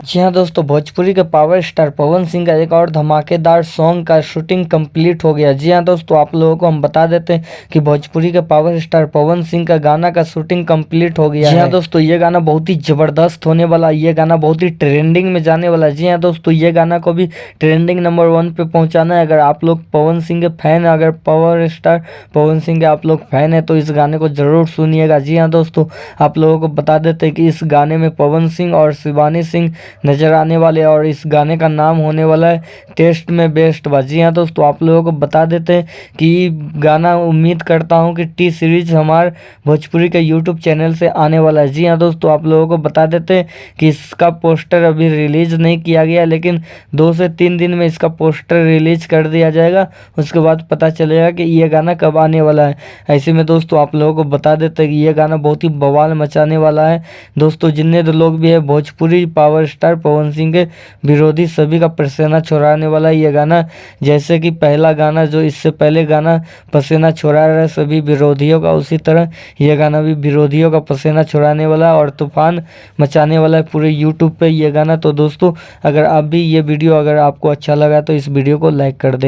जी हाँ दोस्तों, भोजपुरी के पावर स्टार पवन सिंह का एक और धमाकेदार सॉन्ग का शूटिंग कंप्लीट हो गया। जी हाँ दोस्तों, आप लोगों को हम बता देते हैं कि भोजपुरी के पावर स्टार पवन सिंह का गाना का शूटिंग कंप्लीट हो गया है। जी हाँ दोस्तों, ये गाना बहुत ही ज़बरदस्त होने वाला, ये गाना बहुत ही ट्रेंडिंग में जाने वाला है। जी हाँ दोस्तों, ये गाना को भी ट्रेंडिंग नंबर 1 पे पहुँचाना है। अगर आप लोग पवन सिंह के फैन, अगर पावर स्टार पवन सिंह के आप लोग फैन हैं तो इस गाने को ज़रूर सुनिएगा। जी हाँ दोस्तों, आप लोगों को बता देते हैं कि इस गाने में पवन सिंह और शिवानी सिंह नजर आने वाले और इस गाने का नाम होने वाला है टेस्ट में बेस्ट बा। जी हाँ दोस्तों, आप लोगों को बता देते हैं कि गाना उम्मीद करता हूँ कि टी सीरीज हमारे भोजपुरी के यूट्यूब चैनल से आने वाला है। जी हाँ दोस्तों, आप लोगों को बता देते हैं कि इसका पोस्टर अभी रिलीज नहीं किया गया, लेकिन 2 से 3 दिन में इसका पोस्टर रिलीज कर दिया जाएगा। उसके बाद पता चलेगा कि ये गाना कब आने वाला है। ऐसे में दोस्तों आप लोगों को बता देते हैं कि ये गाना बहुत ही बवाल मचाने वाला है। दोस्तों जितने लोग भी है भोजपुरी पावर स्टार पवन सिंह के विरोधी सभी का पसीना छुड़ाने वाला ये गाना, जैसे कि पहला गाना जो इससे पहले गाना पसीना छुड़ा रहा है सभी विरोधियों का, उसी तरह ये गाना भी विरोधियों का पसीना छुड़ाने वाला और तूफान मचाने वाला है पूरे यूट्यूब पे ये गाना। तो दोस्तों अगर आप भी ये वीडियो अगर आपको अच्छा लगा तो इस वीडियो को लाइक कर दें।